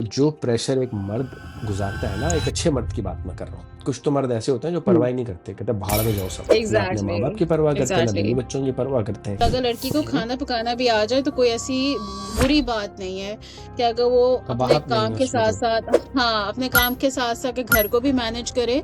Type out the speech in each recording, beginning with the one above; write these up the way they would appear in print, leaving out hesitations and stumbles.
जो प्रेशर एक मर्द गुजारता है ना, एक अच्छे मर्द की बात मैं कर रहा हूँ। कुछ तो मर्द ऐसे होते हैं जो परवाह ही नहीं करते, कहते हैं भाड़ में जाओ सब, ना अपने माँ बाप की परवाह करते हैं, ना बीवी बच्चों की परवाह करते हैं। अगर लड़की को है ना? खाना पकाना भी आ जाए तो कोई ऐसी बुरी बात नहीं है कि अगर वो अपने कबाहत नहीं काम है के उसमें साथ कोई। साथ अपने काम के साथ साथ घर को भी मैनेज करे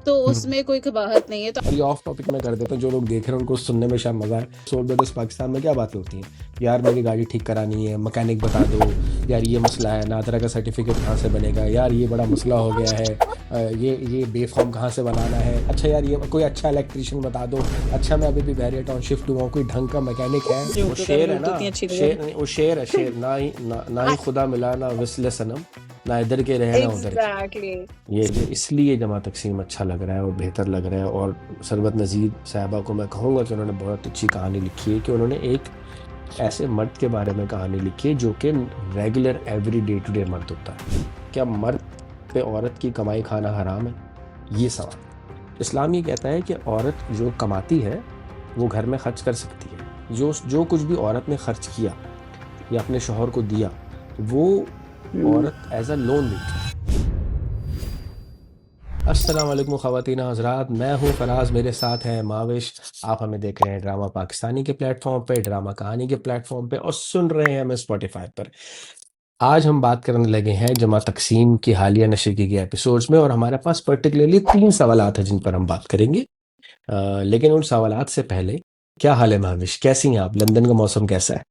तो उसमें कोई कबाहत नहीं है। तो और ये ऑफ टॉपिक में कर देता हूँ, जो लोग देख रहे हैं उनको सुनने में शायद मजा है। सोल ब्रदर्स पाकिस्तान में क्या बातें होती हैं, यार मेरी गाड़ी ठीक करानी है, मैकेनिक बता दो, यार ये मसला है, नादरा का सर्टिफिकेट कहाँ से बनेगा, यार ये बड़ा मसला हो गया है, ये बेफॉर्म कहाँ से बनाना है, अच्छा यार ये कोई अच्छा इलेक्ट्रीशियन बता दो, अच्छा मैं अभी भी बैरियर टाउन शिफ्ट हुआ हूँ, कोई ढंग का मैकेनिक है। वो शेर है ना, शेर नहीं, वो शेर है, शेर ना ही ना ही खुदा मिला ना विस्ले सनम, ना इधर के रहे ना उधर के। एग्जैक्टली ये इसलिए जमा तकसीम अच्छा लग रहा है और बेहतर लग रहा है। और सरबत नज़ीर साहबा को मैं कहूँगा कि उन्होंने बहुत अच्छी कहानी लिखी है, कि उन्होंने एक ऐसे मर्द के बारे में कहानी लिखी है जो कि regular every day to day मर्द होता है। क्या मर्द पे औरत की कमाई खाना हराम है? ये सवाल। इस्लाम ये कहता है कि औरत जो कमाती है वो घर में खर्च कर सकती है। जो कुछ भी औरत ने खर्च किया या अपने शौहर को दिया, वो औरत एज अ लोन देती है। अस्सलाम वालेकुम ख़वातीन हज़रात, मैं हूँ फराज, मेरे साथ हैं माविश। आप हमें देख रहे हैं ड्रामा पाकिस्तानी के प्लेटफॉर्म पे, ड्रामा कहानी के प्लेटफॉर्म पे, और सुन रहे हैं हमें स्पॉटिफाई पर। आज हम बात करने लगे हैं जमा तकसीम की हालिया नशर की गई एपिसोड्स में, और हमारे पास पर्टिकुलरली 3 सवालात हैं जिन पर हम बात करेंगे। लेकिन उन सवालात से पहले, क्या हाल है माविश, कैसी हैं आप? लंदन का मौसम कैसा है?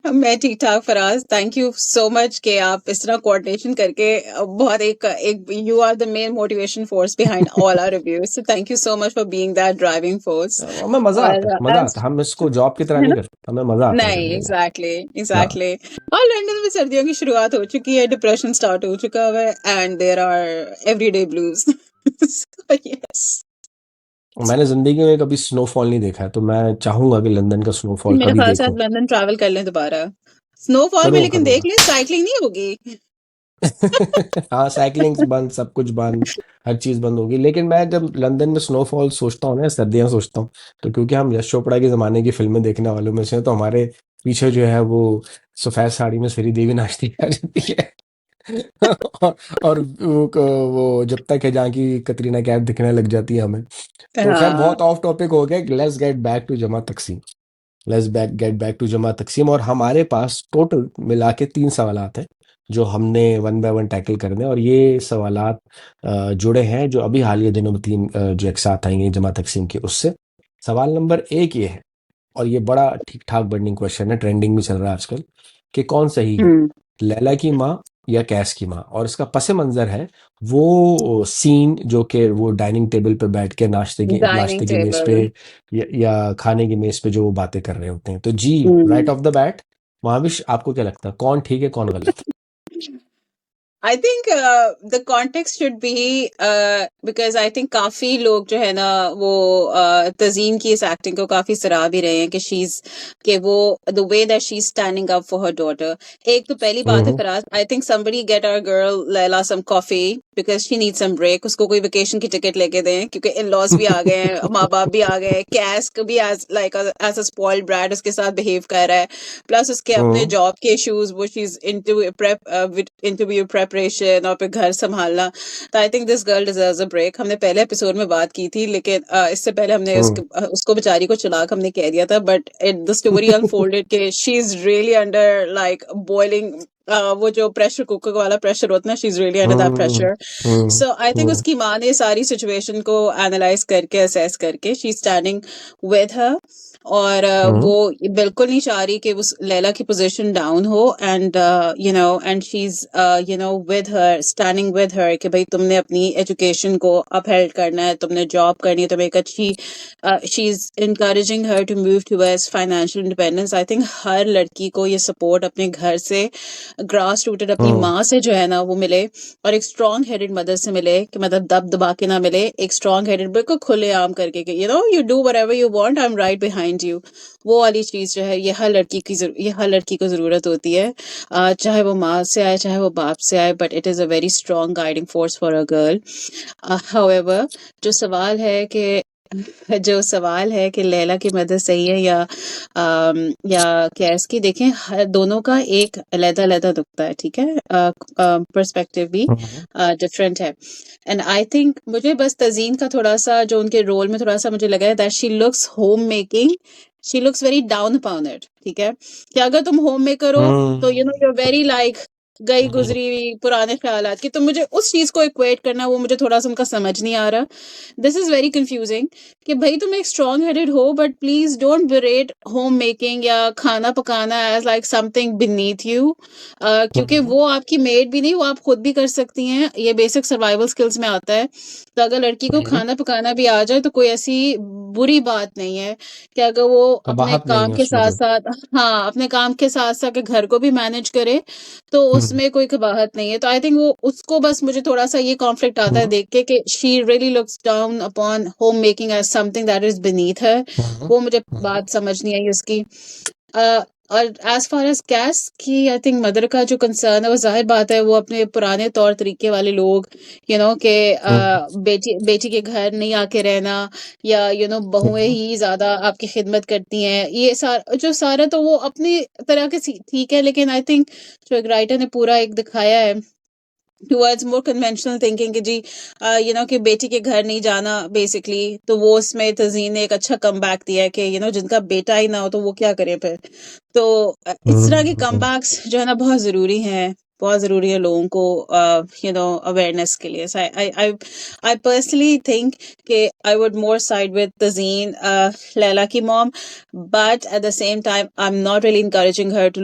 मैं ठीक ठाक Faraz, thank you so much कि आप इस तरह कोऑर्डिनेशन करके बहुत एक you are the main motivation force behind all our reviews, so thank you so much for being that driving force. हमें मज़ा आता है, और मज़ा आता है। हम इसको जॉब की तरह है नहीं ना? करते, हमें मज़ा आता है नहीं, करने में। एग्जैक्टली हाँ। एग्जैक्टली। और लंदन में सर्दियों की शुरुआत हो चुकी है, डिप्रेशन स्टार्ट हो चुका है, and there are everyday blues. Yes, मैंने जिंदगी में कभी स्नोफॉल नहीं देखा है, तो मैं चाहूंगा कि लंदन का स्नोफॉल मेरे कभी ख्याल से देखूं। आप लंदन ट्रैवल कर लें दोबारा स्नोफॉल में, करूंगा लेकिन देख करूंगा। लें साइकिलिंग नहीं होगी। हाँ, साइकिलिंग बंद, सब कुछ बंद, हर चीज बंद होगी। लेकिन मैं जब लंदन में स्नोफॉल सोचता हूँ ना, सर्दियां सोचता हूँ, तो क्योंकि हम यश चोपड़ा के जमाने की फिल्में देखने वालों में से हैं, तो हमारे पीछे जो है वो सफेद साड़ी में श्री देवी नाचती आ जाती है। और वो जब तक है जहाँ की कतरीना कैफ दिखने लग जाती है हमें। तो खैर, हाँ, बहुत ऑफ टॉपिक हो गया। लेट्स गेट बैक टू जमा तकसीम। गेट बैक टू जमा तकसीम। और हमारे पास टोटल मिला के 3 सवालात हैं जो हमने वन बाय वन टैकल करने हैं। और ये सवालात जुड़े हैं जो अभी हालिया दिनों में 3 जो एक साथ आएंगे जमा तकसीम के, उससे। सवाल नंबर 1 ये है, और ये बड़ा ठीक ठाक बर्निंग क्वेश्चन है, ट्रेंडिंग में चल रहा है आजकल, कि कौन सही है, लैला की माँ या कैस की माँ? और इसका पस मंजर है वो सीन जो कि वो डाइनिंग टेबल पे बैठ के डाइनिंग नाश्ते की मेज पे टेबल। या खाने की मेज पे जो वो बातें कर रहे होते हैं। तो जी, right of the bat, Mahavish, आपको क्या लगता है कौन ठीक है कौन गलत? I think the context should be, because I think काफी लोग जो है ना वो तजीन की इस एक्टिंग को काफी सराह भी रहे हैं कि वो the way that she is standing up for her daughter. एक तो पहली बात है hmm Faraz, I think somebody get our girl Laila some coffee because she need some break. उसको कोई वेकेशन की टिकट लेके दें, क्योंकि इन लॉज भी आ गए हैं, माँ बाप भी आ गए हैं, कैस भी as like as a spoiled brat उसके साथ बिहेव कर रहा है, प्लस उसके अपने हम्म जॉब के इश्यूज, वो शी इज इंटरव्यू प्रेपरेशन और फिर घर संभालना। तो I think this girl deserves a break. हमने पहले एपिसोड में बात की थी, लेकिन इससे पहले हमने हम्म उसको बेचारी को चलाक हमने कह दिया था, बट द स्टोरी अनफोल्डेड के she is really under like boiling, वो जो प्रेशर कुकर वाला प्रेशर होता है ना, she is really under that hmm pressure. Hmm so I think hmm उसकी माँ ने सारी सिचुएशन को एनालाइज करके असेस करके शी स्टैंडिंग विद हर। और हम्म वो बिल्कुल नहीं चाह रही कि उस लैला की पोजीशन डाउन हो, and and she is with her, standing with her कि भाई तुमने अपनी एजुकेशन को अपहेल्ड करना है, तुमने जॉब करनी है, तुम्हें एक अच्छी, she is encouraging her to move towards financial independence. I think हर लड़की को ये सपोर्ट अपने घर से, ग्रास रूटेड अपनी हम्म माँ से जो है ना वो मिले, और एक स्ट्रॉन्ग हेडेड मदर से मिले, कि मतलब दब दबा के ना मिले, एक स्ट्रॉन्ग हेडेड बिल्कुल खुले आम करके कि you do whatever you want, I am right behind you. वो वाली चीज जो है ये हर लड़की को जरूरत होती है, चाहे वो माँ से आए चाहे वो बाप से आए, but it is a very strong guiding force for a girl. However, जो सवाल है कि जो सवाल है कि लैला की मदद सही है या कैस की, देखें दोनों का एक अलग-अलग नुक्ता है, ठीक है? पर्सपेक्टिव भी हम्म। डिफरेंट है। एंड आई थिंक मुझे बस तज़ीन का थोड़ा-सा जो उनके रोल में थोड़ा-सा मुझे लगा है that she looks home making, she looks very down upon it, ठीक है? कि अगर तुम होम मेकर हो तो यू आर वेरी लाइक गई हम्म। गुजरी पुराने ख्यालात की, तो मुझे उस चीज को इक्वेट करना वो मुझे थोड़ा सा उनका समझ नहीं आ रहा। दिस इज वेरी कंफ्यूजिंग कि भाई तुम एक स्ट्रॉन्ग हेडेड हो but please don't berate home making या खाना पकाना as like something beneath you, क्योंकि हम्म। वो आपकी मेड भी नहीं, वो आप खुद भी कर सकती हैं, ये बेसिक सर्वाइवल स्किल्स में आता है। तो अगर लड़की को हम्म। खाना पकाना भी आ जाए तो कोई ऐसी बुरी बात नहीं है कि अगर वो अपने कबाहत नहीं काम है के उसमें साथ कोई। साथ, हाँ, अपने काम के साथ साथ के घर को भी मैनेज करे, तो हम्म। उसमें कोई कबाहत नहीं है। तो आई थिंक वो उसको बस मुझे थोड़ा-सा ये कॉन्फ्लिक्ट आता है हम्म। देख के कि she really looks down upon home making as something that is beneath her. Hmm. वो मुझे हम्म। बात समझ नहीं आई उसकी। और एज़ फार एज़ कैस की आई थिंक मदर का जो कंसर्न है वो ज़ाहिर बात है, वो अपने पुराने तौर तरीके वाले लोग, कि हम्म। बेटी बेटी के घर नहीं आके रहना, या बहुएँ हम्म। ही ज़्यादा आपकी खिदमत करती हैं। ये जो सारा तो वो अपनी तरह के ठीक है, लेकिन आई थिंक जो एक राइटर ने पूरा एक दिखाया है टुवर्ड्स मोर कन्वेंशनल थिंकिंग कि जी कि बेटी के घर नहीं जाना बेसिकली, तो वो उसमें तज़ीन ने एक अच्छा कमबैक दिया है कि जिनका बेटा ही ना हो तो वो क्या करें फिर। तो इस तरह के हम्म। कमबैक्स जो है ना बहुत ज़रूरी हैं, बहुत ज़रूरी है लोगों को अवेयरनेस के लिए। So I personally think कि I would more side with Tazeen, Laila की mom, but at the same time I'm not really encouraging her to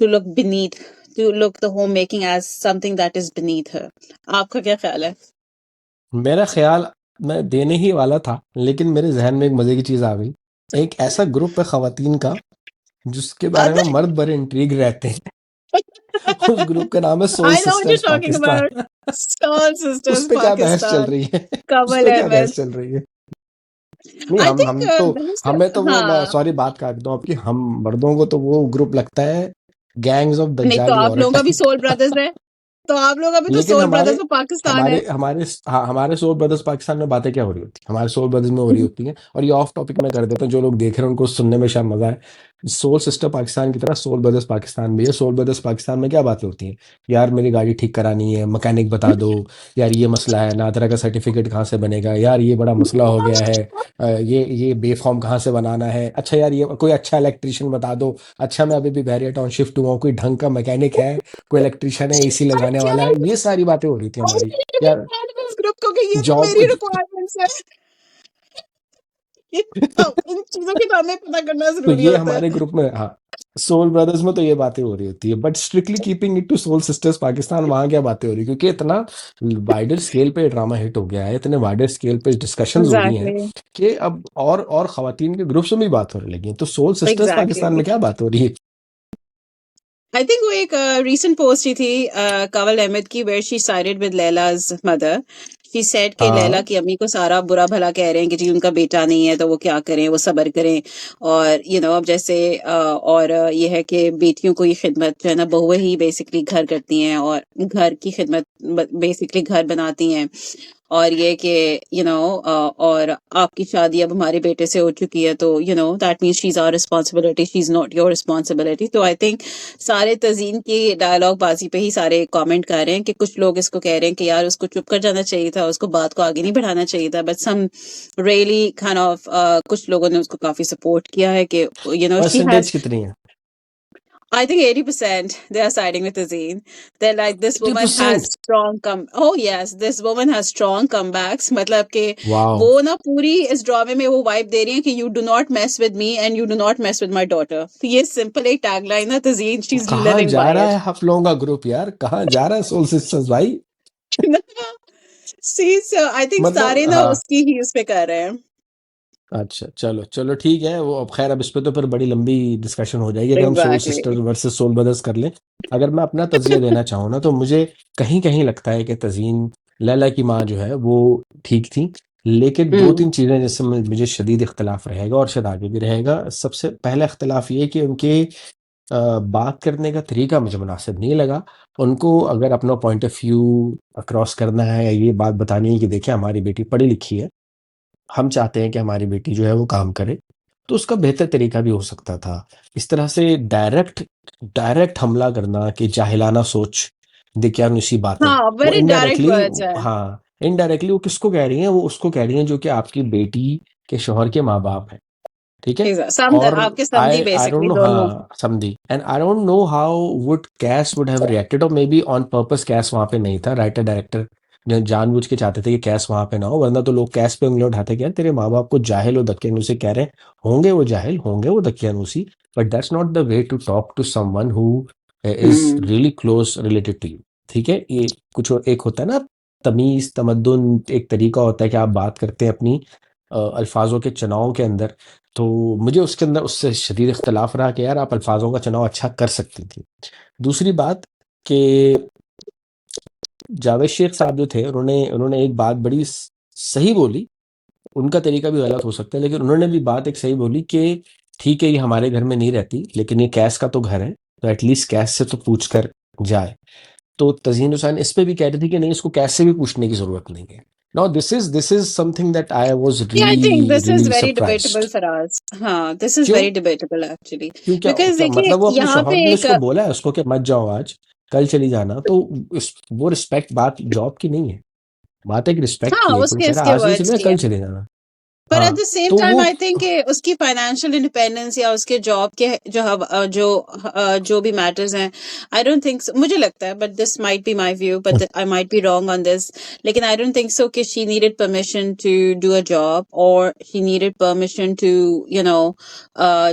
look beneath, to look the homemaking as something that is beneath her. आपका क्या ख्याल है? मेरा ख्याल मैं देने ही वाला था, लेकिन मेरे जहन में एक मजे की चीज आ गई। एक ऐसा ग्रुप है खवातीन का जिसके बारे में अदर मर्द बड़े इंट्रीग रहते हैं। उस ग्रुप का नाम है Soul I know what you're Sisters talking about. Pakistan. Soul उस Sisters पे क्या बहस चल Pakistan. रही है? उस Kamal पे क्या Ahmed. बहस चल रही है? नहीं, I हम think तो हमें तो वो, मैं हाँ, सॉरी बात काट दूं आपकी, हम मर्दों को तो वो ग्रुप लगता है गैंग्स ऑफ नहीं तो दज्जाली आप औरत लोगों का भी टाइप। सोल ब्रदर्स है, तो आप लोगों का भी तो लेकिन सोल हमारे ब्रदर्स में पाकिस्तान हमारे है। हमारे हाँ, हमारे सोल ब्रदर्स पाकिस्तान में बातें क्या हो रही होती है, हमारे सोल ब्रदर्स में हो रही होती हैं। और ये ऑफ टॉपिक में कर देता हूँ, जो लोग देख रहे हैं उनको सुनने में शायद मजा है। सोल सिस्टर पाकिस्तान की तरह सोल ब्रदर्स पाकिस्तान भी है। सोल ब्रदर्स पाकिस्तान में क्या बातें होती हैं? यार मेरी गाड़ी ठीक करानी है, मैकेनिक बता दो। यार ये मसला है, नादरा का सर्टिफिकेट कहाँ से बनेगा? यार ये बड़ा मसला हो गया है। ये बेफॉर्म कहाँ से बनाना है? अच्छा यार, ये कोई अच्छा इलेक्ट्रिशियन बता दो। अच्छा, मैं अभी भी बैरियर टाउन शिफ्ट हुआ हूँ, कोई ढंग का मैकेनिक है? कोई इलेक्ट्रिशियन है एसी लगाने वाला है? ये सारी बातें हो रही थी I हमारी। need to be यार part of इस ग्रुप को कि ये तो जॉब मेरी रिक्वायरमेंट्स है। ये तो इन चीजों के बारे में पता करना तो जरूरी ये होता है। हमारे ग्रुप में, हाँ, सोल ब्रदर्स में तो ये बातें हो रही होती है, but strictly keeping it to Soul Sisters Pakistan, वहां क्या बातें हो रही है? क्योंकि इतना वाइडर स्केल पे ड्रामा हिट हो गया है, इतने वाइडर स्केल पे डिस्कशंस हो रही हैं एग्जैक्टली, कि अब और खवातीन के ग्रुप्स में भी बात होने लगी है। तो सोल सिस्टर्स पाकिस्तान एग्जैक्टली। में क्या बात हो रही है? आई थिंक वो एक रीसेंट पोस्ट ही थी कंवल अहमद की, where she sided with Laila's mother. She said कि लैला हाँ। की अम्मी को सारा बुरा भला कह रहे हैं कि जी उनका बेटा नहीं है तो वो क्या करें, वो सब्र करें। और अब जैसे और ये है कि बेटियों को ये खिदमत जो है ना बहुएं ही बेसिकली घर करती हैं, और घर की खिदमत बेसिकली घर बनाती हैं। और ये कि और आपकी शादी अब हमारे बेटे से हो चुकी है, तो that means she is our responsibility, she is not your responsibility. तो आई थिंक सारे तज़ीन की डायलॉग बाजी पे ही सारे कमेंट कर रहे हैं कि कुछ लोग इसको कह रहे हैं कि यार उसको चुप कर जाना चाहिए था, उसको बात को आगे नहीं बढ़ाना चाहिए था, but some really kind of कुछ लोगों ने उसको काफी सपोर्ट किया है कि शी परसेंटेज हैज, कितनी है? I think 80% they are siding with Azeen. They're like, this eighty woman has percent strong oh yes, this woman has strong comebacks. मतलब कि वाह। वो ना पूरी इस ड्रामे में वो वाइब दे रही है कि you do not mess with me and you do not mess with my daughter. तो ये सिंपल एक टैगलाइन है तज़ीन, she's कहाँ living जा by रहा it. है आप लोगों का ग्रुप यार? कहाँ जा रहा है सोल सिस्टर्स भाई? See, so I think मतलब सारे ना हाँ। उसकी ही उस पे कर रहे हैं। अच्छा, चलो चलो ठीक है। वो अब खैर, अब इस पे तो फिर बड़ी लंबी डिस्कशन हो जाएगी अगर हम Soul Sister Exactly. Versus Soul Brothers कर लें। अगर मैं अपना तजिया देना चाहूँ ना, तो मुझे कहीं कहीं लगता है कि तजीन, लैला की माँ जो है वो ठीक थी। लेकिन दो हम्म। तीन चीज़ें जिससे मुझे शदीद इख्तलाफ रहेगा और शायद आगे भी रहेगा। सबसे पहला इख्तलाफ ये कि उनके बात करने का तरीका मुझे मुनासिब नहीं लगा। उनको अगर अपना पॉइंट ऑफ व्यू अक्रॉस करना है या ये बात बतानी है कि देखिए हमारी बेटी पढ़ी लिखी है, हम चाहते हैं कि हमारी बेटी जो है वो काम करे, तो उसका बेहतर तरीका भी हो सकता था। इस तरह से डायरेक्ट डायरेक्ट हमला करना कि जाहिलाना सोच, दकियानुसी बातें, हाँ, वो वेरी डायरेक्ट इनडायरेक्टली, वर्ड्स है। हाँ, इनडायरेक्टली वो किसको कह रही हैं? वो उसको कह रही हैं जो कि आपकी बेटी के शौहर के माँ-बाप हैं। ठीक है? समझ और आपके समझी आई डोंट बेसिकली नो, दोनों। हाँ, समझी, and I don't know how would Kais would have reacted, और maybe on purpose Kais वहां पे नहीं था, राइटर डायरेक्टर जो जानबूझ के चाहते थे कि कैस वहां पे ना हो, वरना तो लोग कैस पे उंगली उठाते कि यार तेरे माँ बाप को जाहिल और दकियानूसी कह रहे हैं। होंगे वो जाहिल, होंगे वो दकियानूसी, but that's not the way to talk to someone who is hmm. Really close related to you. ठीक है? ये कुछ एक होता है ना, तमीज तमद्दुन, एक तरीका होता है कि आप बात करते हैं अपनी अल्फाजों के चुनाव के अंदर। तो मुझे उसके अंदर उससे शदीद इख्तलाफ रहा कि यार आप अल्फाजों का चुनाव अच्छा कर सकती थी। दूसरी बात कि जावेद शेख साहब जो थे, उन्होंने उन्होंने एक बात बड़ी सही बोली। उनका तरीका भी गलत हो सकता है, लेकिन उन्होंने भी बात एक सही बोली कि ठीक है ये हमारे घर में नहीं रहती, लेकिन ये कैस का तो घर है, तो एटलीस्ट कैस से तो पूछ कर जाए। तो तज़ीन हुसैन इस पे भी कह रही थी कि नहीं, इसको कैस से भी पूछने की जरूरत नहीं है। Now this is something that I was Yeah, I think really this is really very debatable, surprised. Faraz. हाँ, this is क्यों? very debatable actually. क्यों, क्या Because क्या देखिए मतलब? वो अपने यहाँ शौहर पे ने एक उसको बोला है उसको कि मत जाओ आज, कल चली जाना, तो वो रिस्पेक्ट, बात जॉब की नहीं है, बात एक रिस्पेक्ट हाँ की है कि वो उसके कह रहा है इसके आज नहीं चले वर्ड्स जाना, की कल है। चले जाना। पर एट हाँ, द सेम तो टाइम वो आई थिंक कि उसकी फाइनेंशियल इंडिपेंडेंस या उसके जॉब के जो भी मैटर्स हैं, आई डोंट थिंक, मुझे लगता है, but this might be my view, but I might be wrong on this, लेकिन आई डोंट थिंक सो कि she needed permission to do a job और she needed permission to you know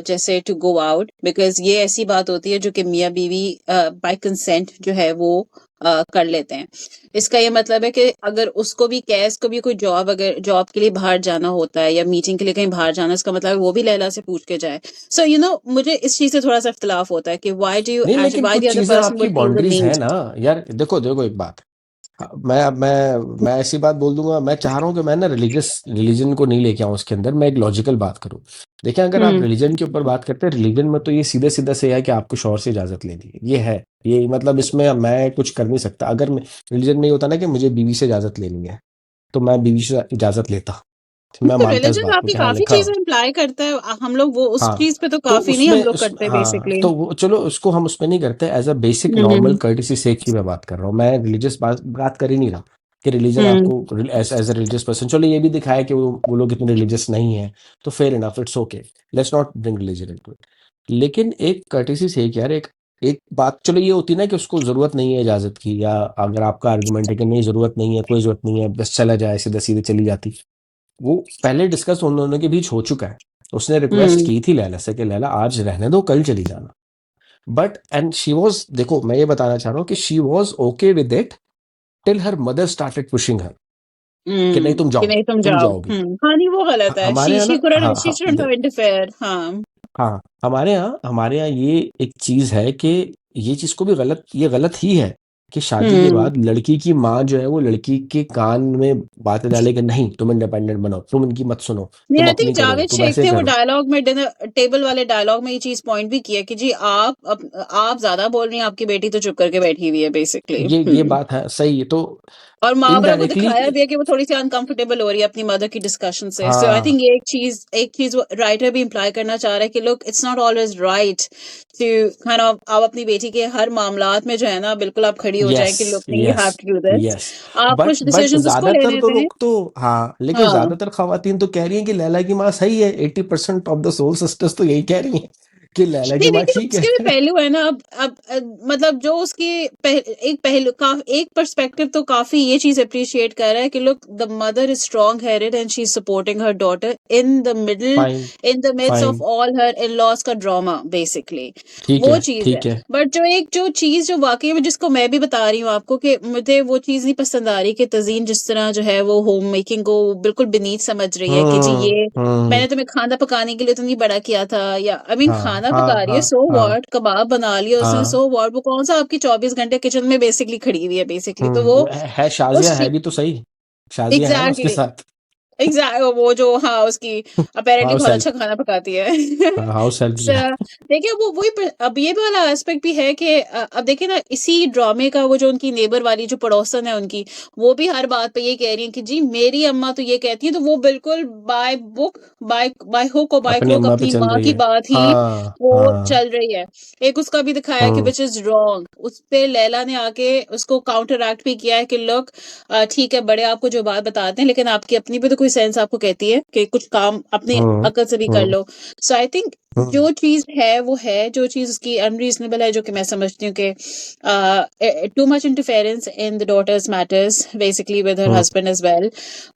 जैसे to go out, because ये ऐसी बात होती है जो कि मियाँ बीवी बाय कंसेंट जो है वो कर लेते हैं। इसका ये मतलब है कि अगर उसको भी कैस को भी कोई जॉब, अगर जॉब के लिए बाहर जाना होता है या मीटिंग के लिए कहीं बाहर जाना, इसका मतलब है वो भी लैला से पूछ के जाए। सो मुझे इस चीज से थोड़ा सा इख्तलाफ होता है कि नहीं, लेकिन व्हाई द कुछ अदर चीजें पर्सन आपकी वुड फील द बाउंड्रीज है नीड। ना। यार देखो देखो एक बात, हाँ, मैं ऐसी बात बोल दूंगा, मैं चाह रहा हूँ कि मैं ना रिलीजन को नहीं लेके आऊँ उसके अंदर, मैं एक लॉजिकल बात करूँ। देखिए, अगर आप हम्म। रिलीजन के ऊपर बात करते हैं, रिलीजन में तो ये सीधे सीधा से है कि आपको शौहर से इजाजत लेनी है, ये है। ये मतलब इसमें मैं कुछ कर नहीं सकता। अगर रिलीजन में ये होता ना कि मुझे बीवी से इजाजत लेनी है, तो मैं बीवी से इजाजत लेता। मैं तो मानता इस रिलीजन बात को आपकी कि हाँ काफी लिखा हो। चीजें इम्प्लाई करता है, हम लोग वो उस हाँ, चीज पे तो तो काफी नहीं हम उसमें लोग करते हाँ, बेसिकली। तो वो चलो उसको हम उसमें नहीं करते, as a basic normal hmm. Courtesy sake की मैं बात कर रहा हूँ, मैं रिलीजियस बात कर ही नहीं रहा कि रिलीजन हम्म। आपको as as a religious person. चलो ये भी दिखाया कि वो लोग इतने रिलीजियस नहीं है, तो fair enough, it's okay, let's not bring religion into it. लेकिन एक कर्टिसी सेक यार, एक एक बात चलो ये होती है ना कि उसको जरूरत नहीं है इजाजत की, या अगर आपका आर्गुमेंट है कि नहीं जरूरत नहीं है, कोई जरूरत नहीं है, बस चला जाए, सीधे सीधे चली जाती, वो पहले डिस्कस उन दोनों के बीच हो चुका है। उसने रिक्वेस्ट हम्म। की थी लैला से कि लैला आज रहने दो, कल चली जाना। बट एंड शी वॉज, देखो मैं ये बताना चाह रहा हूँ कि she was okay with it till her mother started pushing her कि नहीं तुम कि जाओ, नहीं तुम तुम जाओ। जाओगी। हाँ नहीं वो गलत है, हमारे यहाँ ना, हाँ शी हाँ शुडंट हैव इंटरफेयर। हाँ। हाँ, हमारे यहाँ ये एक चीज है कि ये चीज को भी गलत, ये गलत ही है कि शादी के हम्म। बाद लड़की की माँ जो है वो लड़की के कान में बातें डाले कि नहीं तुम इंडिपेंडेंट बनो, तुम इनकी मत सुनो, नहीं, तुम आई थिंक अपनी करो, जावेद तुम शेख ऐसे ने वो करो। डायलॉग में, डिनर टेबल वाले डायलॉग में ये चीज पॉइंट भी किया कि जी आप ज्यादा बोल रही हैं, आपकी बेटी तो चुप करके बैठी हुई है बेसिकली। ये बात है, सही है। तो और मुहावरा को इनडायरेक्टली, दिखाया भी है कि वो थोड़ी सी अनकंफर्टेबल हो रही है अपनी मदर की डिस्कशन से। सो आई हाँ, थिंक ये एक चीज राइटर भी इम्प्लाई करना चाह रहा है कि look, it's not always right to kind of आप अपनी बेटी के हर मामलात में जो है ना बिल्कुल आप खड़ी हो जाए यस कि लुक नहीं, you yes have to do this. Yes, आप कुछ बट डिसीजंस उसको ज्यादातर लेने तो दें। लोग तो, हाँ, लेकिन हाँ। ज्यादातर खवातीन तो कह रही हैं कि लैला की माँ सही है, 80% ऑफ द सोल सिस्टर्स तो यही कह रही हैं कि लैला की नहीं माँ लेकिन ठीक उसके भी है। पहलू है ना। अब मतलब जो उसकी एक पहलू का एक पर्सपेक्टिव तो काफी ये चीज अप्रिशिएट कर रहा है कि look, the mother is strong headed and she is supporting her daughter in the middle, fine, in the midst of fine, all her in laws का ड्रामा बेसिकली। ठीक वो है, चीज है। ठीक है। बट जो चीज जो वाकई में जिसको मैं भी बता रही हूँ आपको कि मुझे वो चीज नहीं पसंद आ रही कि तजीन जिस तरह जो है वो होम मेकिंग को बिल्कुल beneath समझ रही है कि जी ये मैंने तुम्हें खाना पकाने के लिए तो नहीं बड़ा किया था, या आई मीन हाँ खाना हाँ पका रही है, हाँ सो हाँ व्हाट, कबाब बना लिया उसने, हाँ, सो व्हाट, वो कौन सा आपकी 24 घंटे किचन में बेसिकली खड़ी हुई है बेसिकली, तो वो है शाजिया, उस है भी तो सही, शाजिया है ना उसके एग्जैक्टली। साथ। एग्जैक्ट वो जो हाँ उसकी अपेरेंटली हाउस बहुत हेल्प। अच्छा खाना पकाती है। हाउस हेल्प So, किया। देखिए वो वही अब ये वाला एस्पेक्ट भी है कि अब देखिए ना इसी ड्रामे का वो जो उनकी नेबर वाली जो पड़ोसन है उनकी, वो भी हर बात पे ये कह रही है कि जी मेरी अम्मा तो ये कहती है, तो वो बिल्कुल बाय बुक बाय हुक और बाय अपनी क्रोक अम्मा पे अपनी चल माँ रही की है। बात ही हाँ वो हाँ। चल रही है। एक उसका भी दिखाया है कि हम्म विच इज रॉन्ग, उस पे लैला ने आके उसको काउंटर एक्ट भी किया है कि लुक ठीक है बड़े आपको जो बात बताते हैं, लेकिन आपकी अपनी भी तो कोई सेंस आपको कहती है कि कुछ काम अपनी हम्म अकल से भी कर हम्म लो। सो आई थिंक हम्म जो चीज है वो है, जो चीज उसकी अनरीजनेबल है, जो कि मैं समझती हूँ कि too much interference in the daughter's matters basically with her hmm husband as well,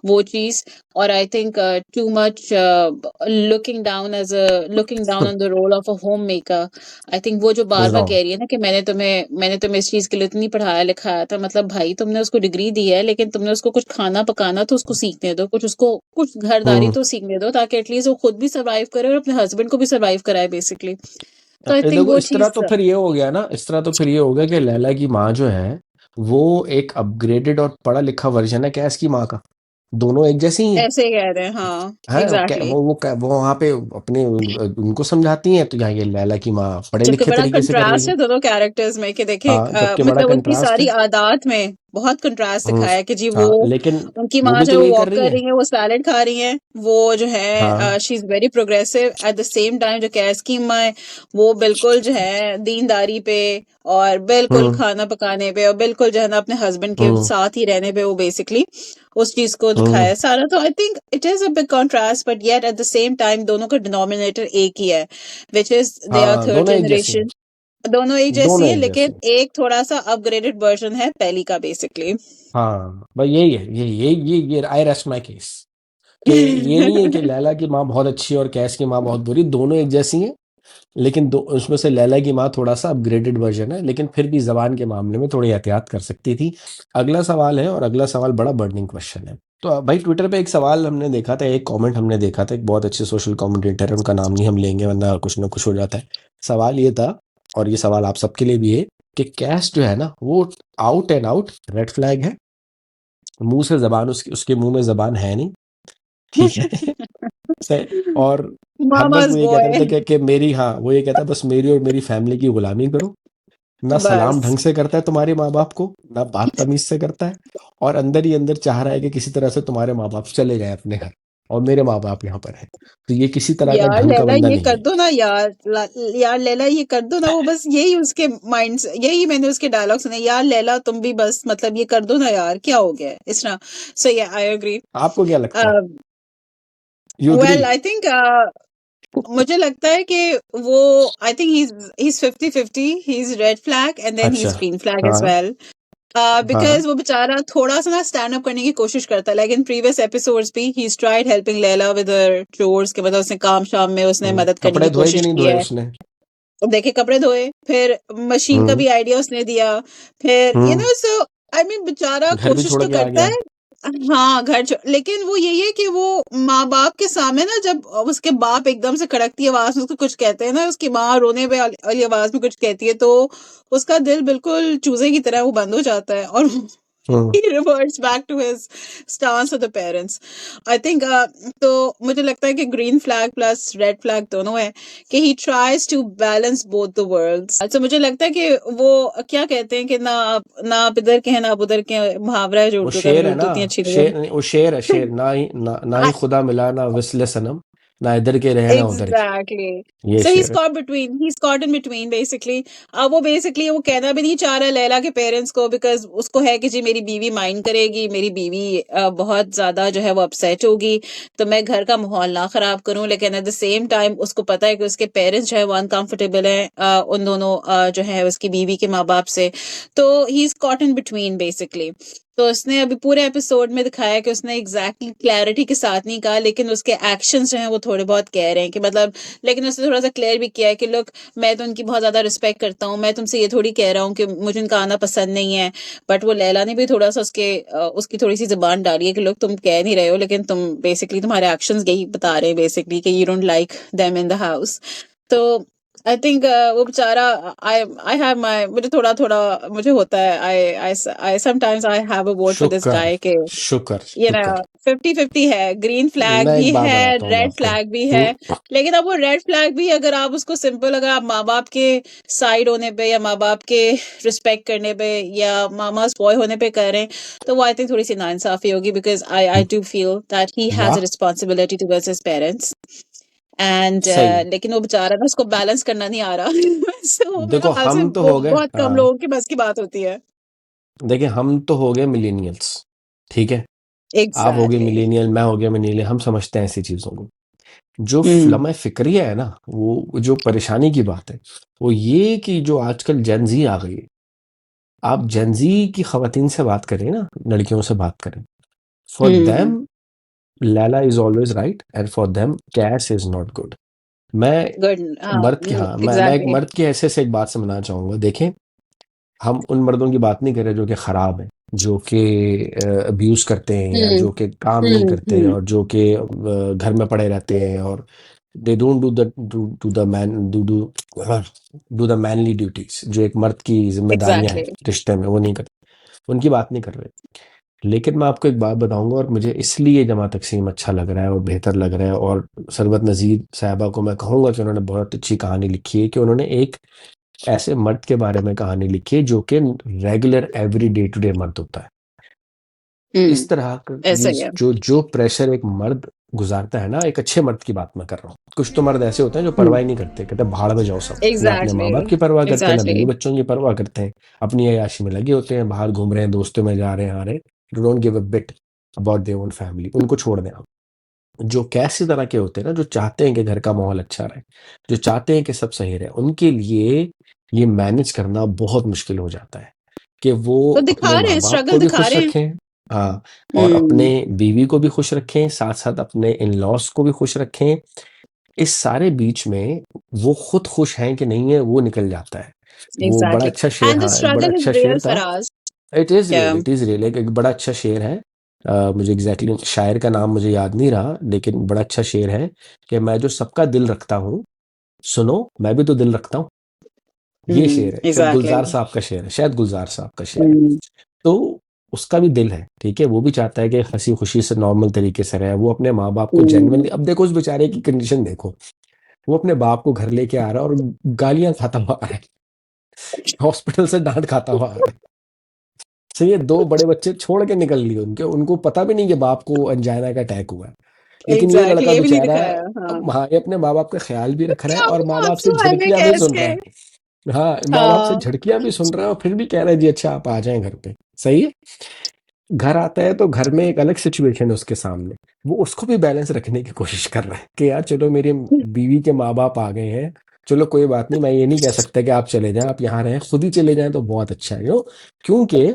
वो चीज। और I think too much looking down on the role of a home maker. I think वो जो बार बार रॉन्ग। कह रही है ना कि मैंने तुम्हें इस चीज के लिए इतनी पढ़ाया लिखाया था, मतलब भाई तुमने उसको डिग्री दी है लेकिन तुमने उसको कुछ खाना पकाना तो उसको सीखने दो, कुछ उसको कुछ घरदारी हम्म। तो सीखने दो, ताकि एटलीस्ट वो खुद भी सरवाइव करे और अपने हस्बैंड को भी सरवाइव कराए बेसिकली। तो आई थिंक देखो वो इस तरह चीज तो फिर ये हो गया ना, इस तरह तो फिर ये हो गया कि लैला की माँ जो है वो एक अपग्रेडेड और पढ़ा लिखा वर्जन है कैस की माँ का। दोनों एक जैसी ही हैं। ऐसे ही कह रहे हैं, हाँ है एग्जैक्टली। वो वहाँ पे अपने उनको समझाती हैं, तो यहाँ ये लैला की माँ पढ़े जबकि लिखे बड़ा तरीके से कर रही कंट्रास्ट है। है दोनों कैरेक्टर्स में कि देखे हाँ जबकि बड़ा मतलब उनकी कंट्रास्ट सारी है। आदात में बहुत कंट्रास्ट हम्म, दिखाया है कि जी वो हाँ लेकिन उनकी वो माँ भी तो जो यही कर वॉक रही कर है। रही है, वो सैलेड खा रही है, वो जो हाँ। है she is very progressive eight the same time. जो कैस की माँ है वो बिल्कुल जो है दीनदारी पे और बिल्कुल हम्म खाना पकाने पे और बिल्कुल जो है ना अपने हस्बैंड के हम्म साथ ही रहने पे वो बेसिकली उस चीज को दिखाया हम्म। है सारा। तो I think it is a big contrast, but yet eight the same time दोनों का डिनोमिनेटर एक ही है, विच इज दे आर हाँ थर्ड दोनों एक जैसी हैं। जनरेशन। दोनों एक जैसी दोनों है एक जैसी लेकिन हैं। एक थोड़ा सा अपग्रेडेड वर्जन है पहली का बेसिकली। हाँ बस यही है, ये आई रेस्ट माई केस। कि ये नहीं है कि लैला की माँ बहुत अच्छी है और कैश की माँ बहुत बुरी, दोनों एक जैसी हैं। लेकिन दो उसमें से लैला की माँ थोड़ा सा अपग्रेडेड वर्जन है, लेकिन फिर भी जबान के मामले में थोड़ी एहतियात कर सकती थी। अगला सवाल है, और अगला सवाल बड़ा बर्निंग क्वेश्चन है। तो भाई ट्विटर पे एक सवाल हमने देखा था, एक कमेंट हमने देखा था, एक बहुत अच्छे सोशल कमेंटेटर है, उनका नाम नहीं हम लेंगे वरना कुछ ना कुछ हो जाता है। सवाल ये था, और ये सवाल आप सबके लिए भी है, कि कैश जो है ना वो out and out red flag है। मुंह से जबान उसके मुंह में जबान है नहीं, ठीक है। सही। और हर वक्त वो मामाज ये कहता बॉय। रहता है कि मेरी, हाँ वो ये कहता है बस मेरी और मेरी फैमिली की गुलामी करो। ना सलाम बस ढंग से करता है तुम्हारे माँ बाप को, ना बात तमीज से करता है। और अंदर ही अंदर चाह रहा है कि किसी तरह से तुम्हारे माँ बाप चले जाए अपने घर, और मेरे माँ बाप यहाँ पर है। तो ये किसी तरह का यार ढंग का लैला बंदा ये नहीं कर है। दो ना यार, यार लैला ये कर दो ना, वो बस यही उसके माइंड से, यही मैंने उसके डायलॉग सुने, यार लैला तुम भी बस मतलब ये कर दो ना यार, क्या हो गया है इस तरह। सो या आई एग्री। आपको क्या लगता है? You agree? Well I think मुझे लगता है कि वो I think he is 50-50, he is red flag and then he अच्छा। इज ग्रीन फ्लैग एज हाँ वेल। हाँ बिकॉज वो बेचारा थोड़ा सा ना स्टैंड अप करने की कोशिश करता है, लाइक इन प्रीवियस एपिसोड्स भी he tried helping Laila with her chores के, मतलब उसने काम शाम में उसने मदद करने कपड़े की धोए कि कोशिश नहीं की धोए है। उसने? देखे कपड़े धोए, फिर मशीन का हम्म भी आइडिया उसने दिया, फिर हम्म। सो आई मीन बेचारा घर भी कोशिश छोड़ तो के आ करता गया। है। हाँ लेकिन वो यही है कि वो माँ बाप के सामने ना, जब उसके बाप एकदम से कड़कती आवाज में उसको कुछ कहते हैं ना, उसकी माँ रोने पे वाली आवाज में कुछ कहती है, तो उसका दिल बिल्कुल चूजे की तरह वो बंद हो जाता है और हम्म। he reverts back to his stance of the parents. I think तो मुझे लगता है कि green flag plus red flag दोनों है, कि he tries to balance both the worlds. तो मुझे लगता है कि वो क्या कहते हैं कि ना ना आप इधर के हैं ना आप उधर के हैं, मुहावरा है जो वो उर्दू का, शेर मेरी है ना, उर्दू इतनी अच्छी नहीं शेर नहीं, वो शेर है शेर, ना ही है। खुदा मिला ना विस्ले सनम, ना इधर के रहे ना उधर के। Exactly. ये So he's शेर है। caught between. He's caught in between basically. अब वो basically वो कहना भी नहीं चाह रहा है लैला के पेरेंट्स को, बिकॉज उसको है कि जी मेरी बीवी माइंड करेगी, मेरी बीवी बहुत ज्यादा जो है वो अपसेट होगी, तो मैं घर का माहौल ना खराब करूं। लेकिन एट द सेम टाइम उसको पता है कि उसके पेरेंट्स जो है वो अनकंफर्टेबल हैं उन दोनों जो है उसकी बीवी के माँ बाप से। तो he is caught in between basically. तो उसने अभी पूरे एपिसोड में दिखाया कि उसने एग्जैक्टली क्लैरिटी के साथ नहीं कहा, लेकिन उसके एक्शंस जो हैं वो थोड़े बहुत कह रहे हैं कि मतलब, लेकिन उसने थोड़ा सा क्लियर भी किया है कि लुक मैं तो उनकी बहुत ज्यादा रिस्पेक्ट करता हूँ, मैं तुमसे ये थोड़ी कह रहा हूँ कि मुझे उनका आना पसंद नहीं है। बट वो लैला ने भी थोड़ा सा उसकी थोड़ी सी जुबान डाली है कि लोग तुम कह नहीं रहे हो, लेकिन तुम बेसिकली तुम्हारे एक्शंस यही बता रहे हैं बेसिकली कि you don't like them in the house. तो आई थिंक वो बेचारा आई हैव माय मुझे थोड़ा थोड़ा मुझे होता है I sometimes I have a word for this शुक्र गाय के शुक्र यू नो शुक्र। 50-50 है, ग्रीन फ्लैग मैं भी एक बात है, बताता हूँ मैं रेड आपको। फ्लैग भी है। लेकिन अब वो रेड फ्लैग भी अगर आप उसको सिंपल अगर आप माँ बाप के साइड होने पे या माँ बाप के रिस्पेक्ट करने पे या मामा's बॉय होने पे कर रहे हैं, तो वो आई थिंक थोड़ी सी नाइंसाफी होगी, because I do feel that he has a वाह, responsibility towards his parents and सही है। लेकिन वो बेचारा ना उसको बैलेंस करना नहीं आ रहा सो मेरे देखो ख्याल से हम तो वो हो गए, बहुत कम हाँ, लोगों के बस की बात होती है। देखिए हम तो हो गए मिलेनियल्स, ठीक है। आप हो गए एग्जैक्टली। मिलेनियल, मैं हो गया मिलेनियल, हम समझते हैं ऐसी चीजों को। जो हम्म लम्हा फिक्रिया है ना, वो जो परेशानी की बात है, वो ये कि जो आजकल जेनजी आ गई है। आप जेनजी की खवातीन से बात करें ना, लड़कियों से बात करें, for hmm them Laila is always right and for them cash is not good. मैं गुड हाँ मर्द की, हाँ, मैं एक एग्जैक्टली। मर्द के ऐसे से एक बात समझना चाहूंगा। देखें, हम उन मर्दों की बात नहीं कर रहे जो कि खराब हैं, जो कि अब्यूज करते हैं, या हम्म जो कि काम नहीं करते, हम्म और जो कि घर में पड़े रहते हैं, और they don't do the man do the manly duties, जो एक मर्द की जिम्मेदारियां हैं एग्जैक्टली। रिश्ते में, वो नहीं करते। उनकी बात नहीं कर रहे। लेकिन मैं आपको एक बात बताऊंगा, और मुझे इसलिए जमा तकसीम अच्छा लग रहा है और बेहतर लग रहा है, और सरबत नज़ीर साहबा को मैं कहूंगा कि उन्होंने बहुत अच्छी कहानी लिखी है, कि उन्होंने एक ऐसे मर्द के बारे में कहानी लिखी है जो कि regular every day to day मर्द होता है। इस तरह ऐसा की ही है। जो जो प्रेशर एक मर्द गुजारता है ना, एक अच्छे मर्द की बात मैं कर रहा हूँ। कुछ तो मर्द ऐसे होते हैं जो परवाह ही नहीं करते, कहते हैं भाड़ में जाओ सब, ना अपने एग्जैक्टली माँ बाप की परवाह करते हैं, ना एग्जैक्टली। बीवी बच्चों की परवाह करते हैं, अपनी अय्याशी में लगे होते हैं, बाहर घूम रहे हैं, दोस्तों में जा रहे हैं, आ रहे हैं, don't give a bit about their own family. उनको छोड़ दें आप। जो कैसी तरह के होते हैं ना, जो चाहते हैं कि घर का माहौल अच्छा रहे, जो चाहते हैं कि सब सही रहे, उनके लिए ये मैनेज करना बहुत मुश्किल हो जाता है कि वो तो अपने दिखा रहे माँ हैं, बाप स्ट्रगल को भी दिखा खुश रहे हैं। रखें, हाँ, और अपने हम्म बीवी को भी खुश रखें, साथ साथ अपने इन लॉस को भी खुश रखें। इस सारे बीच में वो खुद खुश हैं कि नहीं है, वो निकल जाता है। वो बड़ा एग्जैक्टली अच्छा शेर, एंड द हाँ, एक बड़ा स्ट्रगल इज अच्छा रियल शेर था। फराज। या इट इज रियल, एक बड़ा अच्छा शेर है। मुझे एग्जैक्टली शायर का नाम मुझे याद नहीं रहा, लेकिन बड़ा अच्छा शेर है कि मैं जो सबका दिल रखता हूँ, सुनो मैं भी तो दिल रखता हूँ। ये शेर है, शायद एग्जैक्टली। गुलजार साहब का शेर है, शायद गुलजार साहब का शेर है। तो उसका भी दिल है, ठीक है, वो भी चाहता है कि हंसी खुशी से नॉर्मल तरीके से रहे, वो अपने माँ बाप को जेन्युइनली। अब देखो उस बेचारे की कंडीशन देखो, वो अपने बाप को घर लेके आ रहा है और गालियां खाता हुआ आ रहा है, हॉस्पिटल से डांट खाता हुआ आ रहा है। सही है, दो बड़े बच्चे छोड़ के निकल लिए उनके, उनको पता भी नहीं कि बाप को अंजाइना का अटैक हुआ है। लेकिन ये एग्जैक्टली लड़का ये भी नहीं बेचारा, दिखाया हाँ। अब हाँ, ये अपने माँ बाप का ख्याल भी रख रहा है क्या और माँ बाप से आंसू आने झिड़कियां भी कैस सुन के। रहा है। हाँ, माँ बाप से हाँ झिड़कियां भी सुन रहा है और फिर भी कह रहा है जी अच्छा आप आ जाएं घर पे। सही है। घर आता है तो घर में एक अलग सिचुएशन है उसके सामने, वो उसको भी बैलेंस रखने की कोशिश कर रहा है कि यार चलो मेरी बीवी के माँ बाप आ गए हैं, चलो कोई बात नहीं, मैं ये नहीं कह सकता कि आप चले जाएं, आप यहाँ रहें, खुद ही चले जाएं तो बहुत अच्छा है। क्योंकि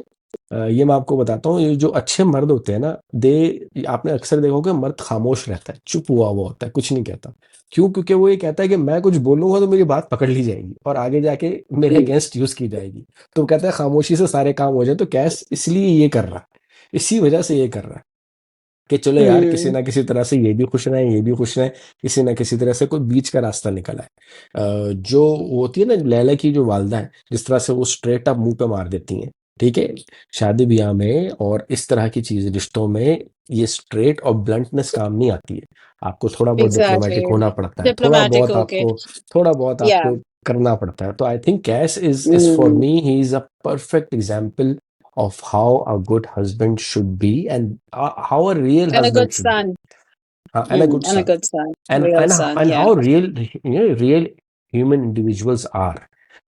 ये मैं आपको बताता हूँ, ये जो अच्छे मर्द होते हैं ना, दे आपने अक्सर देखोगे मर्द खामोश रहता है, चुप हुआ हुआ होता है, कुछ नहीं कहता। क्यों? क्योंकि वो ये कहता है कि मैं कुछ बोलूंगा तो मेरी बात पकड़ ली जाएगी और आगे जाके मेरे अगेंस्ट यूज की जाएगी। तो वो कहता है खामोशी से सारे काम हो जाए। तो कैस इसलिए ये कर रहा है, इसी वजह से ये कर रहा है कि चलो यार किसी हम्म ना किसी तरह से ये भी खुश रहे, ये भी खुश रहे, किसी ना किसी तरह से कोई बीच का रास्ता निकल आए। जो वो होती है ना लैला की जो वालदा है, जिस तरह से वो स्ट्रेट अप मुंह पे मार देती हैं, ठीक है, शादी ब्याह में और इस तरह की चीज रिश्तों में ये स्ट्रेट और ब्लंटनेस काम नहीं आती है। आपको थोड़ा बहुत एग्जैक्टली डिप्लोमेटिक होना पड़ता है, डिप्लोमेटिक होके थोड़ा बहुत या आपको करना पड़ता है। तो I think Kais is for me, he is a perfect example of how a good husband should be, and how a real and a good husband should be, son and a good and a son, good son and real and son and या how real human individuals are।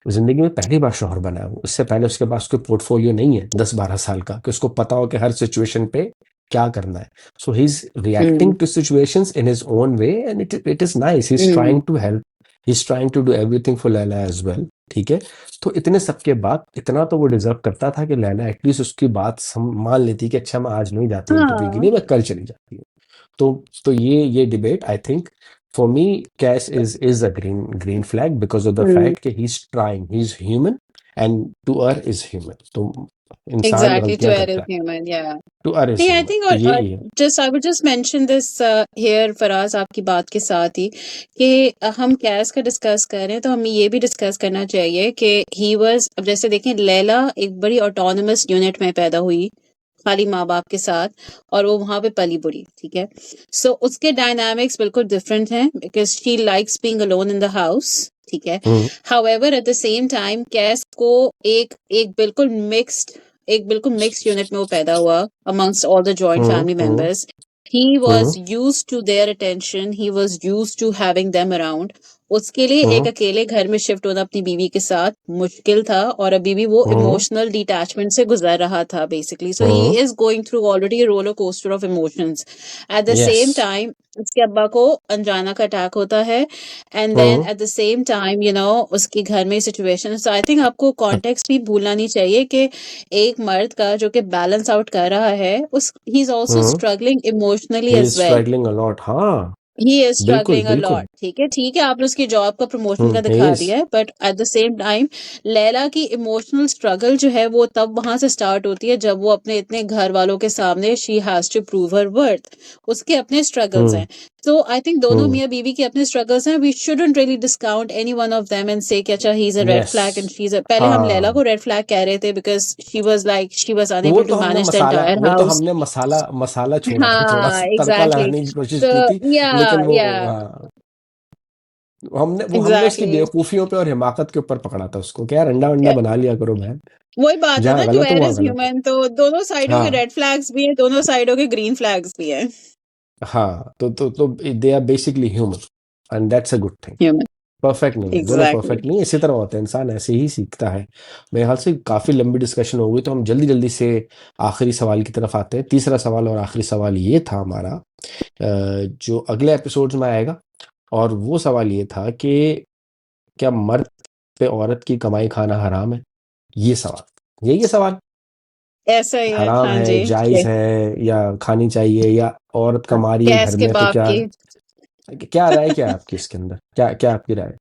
जिंदगी में पहली बार शौहर बना है वो, इससे पहले उसके पास कोई पोर्टफोलियो नहीं है 10-12 साल का कि उसको पता हो कि हर सिचुएशन पे क्या करना है। So he is reacting to situations in his own way, and it is nice, he is trying to help, he is trying to do everything for Laila as well, ठीक है। तो इतने सबके बाद इतना तो वो डिजर्व करता था कि लैला एटलीस्ट उसकी बात मान लेती कि अच्छा मैं आज नहीं जाती इंटरव्यू के हाँ लिए, मैं कल चली जाती हूँ। तो ये debate I think for me, Qais is a green flag because of the fact कि he is trying, he is human, and to or is human. तो इंसान Exactly, to गलतियां err करता is है। human, yeah. To or is नहीं, I human, think तो और यही है। just I would just mention this here Faraz आपकी बात के साथ ही कि हम कैस का डिस्कस कर रहे हैं तो हमें ये भी डिस्कस करना चाहिए कि ही वाज, अब जैसे देखें लैला एक बड़ी ऑटोनमस यूनिट में पैदा हुई खाली माँ बाप के साथ, और वो वहां पे पली बड़ी, ठीक है। सो उसके डायनामिक्स बिल्कुल डिफरेंट हैं because she likes being alone in the house, ठीक है। Hmm however at the same time Qais को एक एक बिल्कुल मिक्स्ड यूनिट में वो पैदा हुआ amongst all the joint hmm family hmm members. He was hmm used to their attention. He was used to having them around. उसके लिए एक हम्म अकेले घर में शिफ्ट होना अपनी बीवी के साथ मुश्किल था, और अभी भी वो हम्म इमोशनल डिटैचमेंट से गुजर रहा था basically. So he hmm is going through already roller coaster of emotions. At the yes same time उसके अब्बा को अनजाना का अटैक होता है, and then hmm at the same time उसके घर में सिचुएशन। सो आई थिंक आपको कॉन्टेक्स्ट भी भूलना नहीं चाहिए कि एक मर्द का जो कि बैलेंस आउट कर रहा है, उस he is also hmm struggling emotionally he is as well. Struggling a lot, हाँ। ही इज बिल्कुल स्ट्रगलिंग अ लॉट, बिल्कुल। ठीक है, आपने उसकी जॉब का प्रमोशन का ही दिखा इज। दिया है, but at the same time Laila की इमोशनल स्ट्रगल जो है वो तब वहां से स्टार्ट होती है जब वो अपने इतने घर वालों के सामने she has to prove her worth. उसके अपने स्ट्रगल्स हम्म हैं। तो आई थिंक दोनों हम्म मियाँ बीवी के अपने स्ट्रगल्स हैं। We shouldn't really discount any one of them and say कि अच्छा he is a red yes. Flag and she is पहले हम लैला हाँ, को रेड फ्लैग कह रहे थे बिकॉज शी वाज वो अनेबल तो टू हमने मैनेज द मसाला एंटायर वो तो हाउस। हमने मसाला मसाला छोड़ा था, थोड़ा हाँ, सा तड़का एग्जैक्टली। लगाने की कोशिश तो की थी। या लेकिन वो, या हाँ, हमने उसकी एग्जैक्टली। बेवकूफियों पे और हिमाकत के ऊपर पकड़ा था उसको, क्या यार अंडा वंडा बना लिया करो बहन। वही बात है जहाँ ना, टू गलत हो एयर वहाँ इज गलत हो। ह्यूमन। तो दोनों साइडों के हाँ रेड फ्लैग्स भी है, दोनों साइडों के ग्रीन फ्लैग्स भी है। हाँ, तो they are basically human, and that's a good thing. Human, perfect नहीं है, दोनों एग्जैक्टली। परफेक्ट नहीं है, इसी तरह होता है, इंसान ऐसे ही सीखता है। मेरे ख्याल से काफ़ी लंबी डिस्कशन हो गई, तो हम जल्दी जल्दी से आखिरी सवाल की तरफ आते हैं। तीसरा सवाल और आखिरी सवाल ये था हमारा, जो अगले एपिसोड्स में आएगा। और वो सवाल ये था कि क्या मर्द पे औरत की कमाई खाना हराम है? ये सवाल, यही है सवाल। ऐसा ही है, हराम हाँ है, जी। जायज़ है, या खानी चाहिए, या औरत कमा रही है कैस घर के में तो बाप क्या? की। क्या राय, क्या है आपकी इसके अंदर, क्या क्या आपकी राय?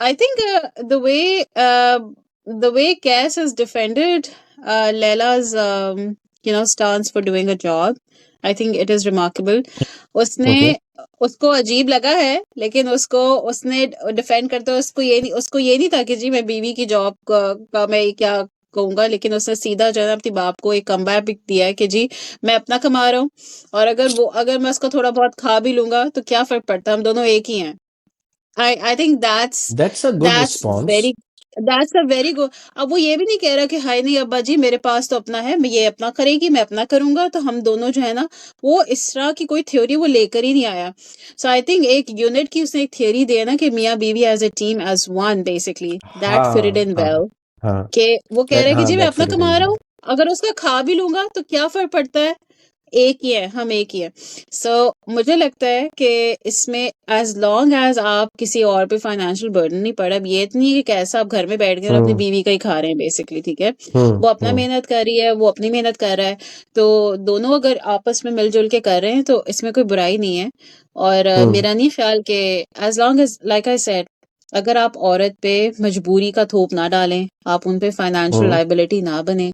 I think the way Cass has defended Leila's stance for doing a job, I think it is remarkable. उसने ओके। उसको अजीब लगा है, लेकिन उसने डिफेंड करते हुए उसको ये नहीं था कि जी मैं बीवी की जॉब का मैं क्या कहूंगा, लेकिन उसने सीधा जो है ना अपनी बाप को एक कमबैक भी दिया है कि जी मैं अपना कमा रहा हूँ, और अगर मैं उसको थोड़ा बहुत खा भी लूंगा तो क्या फर्क पड़ता है, हम दोनों एक ही हैं। I think that's a good that's response. very that's a very good। अब वो ये भी नहीं कह रहा कि हाय नहीं अब्बा जी मेरे पास तो अपना है, मैं ये अपना करेगी मैं अपना करूंगा, तो हम दोनों जो है ना, वो इस तरह की कोई थ्योरी वो लेकर ही नहीं आया। सो आई थिंक एक यूनिट की उसने एक थ्योरी दी है ना कि मियाँ बीवी as a team as one, basically that fitted हाँ इन हाँ वेल। हाँ। कि वो कह रहा है कि हाँ, जी मैं दैट अपना फिट इट इन कमा रहा वेल। हूँ, अगर उसका खा भी लूंगा तो क्या फर्क पड़ता है, एक ही है, हम एक ही है। सो मुझे लगता है कि इसमें एज लॉन्ग एज आप किसी और पे फाइनेंशियल बर्डन नहीं पड़ा, अब ये इतनी कि कैसा आप घर में बैठ गए और अपनी हम्म बीवी का ही खा रहे हैं बेसिकली, ठीक है। हम्म वो अपना हम्म मेहनत कर रही है, वो अपनी मेहनत कर रहा है, तो दोनों अगर आपस में मिलजुल के कर रहे हैं तो इसमें कोई बुराई नहीं है। और हम्म मेरा नहीं ख्याल कि as long as like I said, अगर आप औरत पे मजबूरी का थोप ना डालें, आप उन पे फाइनेंशियल हम्म लाइबिलिटी ना बने,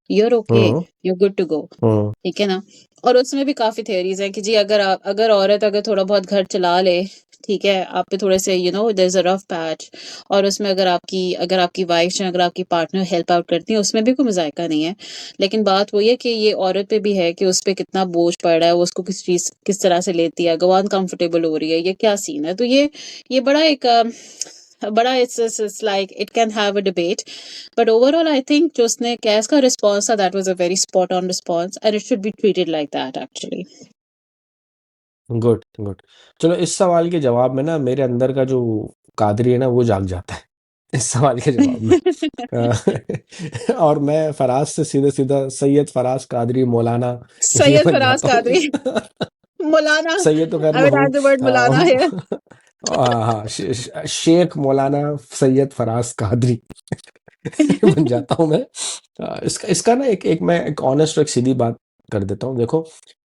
you're okay, hmm you're good to go, hmm ठीक है ना। और उसमें भी काफी थ्योरीज हैं कि जी अगर औरत अगर थोड़ा बहुत घर चला ले, ठीक है, आप पे थोड़े से there is a rough patch, और उसमें अगर आपकी वाइफ अगर आपकी पार्टनर हेल्प आउट करती है, उसमें भी कोई मजायका नहीं है। लेकिन बात वही है कि ये औरत पे भी है कि उस पे कितना बोझ पड़ रहा है, वो उसको किस तरह से लेती है, गवान कंफर्टेबल हो रही है, ये क्या सीन है। तो ये बड़ा एक बड़ा it's like it can have a debate, but overall I think जो उसने कैस का रिस्पॉन्स था, that was a very spot on response and it should be treated like that actually। Good good. चलो, इस सवाल के जवाब में ना मेरे अंदर का जो कादरी है ना वो जाग जाता है इस सवाल के जवाब में। और मैं फराज से सीधे सीधा सैयद फराज कादरी मौलाना ये सैयद बन फराज जाता हूँ। कादरी मौलाना, सैयद तो खैर I मैं would हूँ। add the word Maulana here। हाँ, शेख मौलाना सैयद फराज कादरी ये बन जाता हूँ मैं। इसका इसका ना एक एक मैं एक ऑनेस्ट और एक सीधी बात कर देता हूँ। देखो,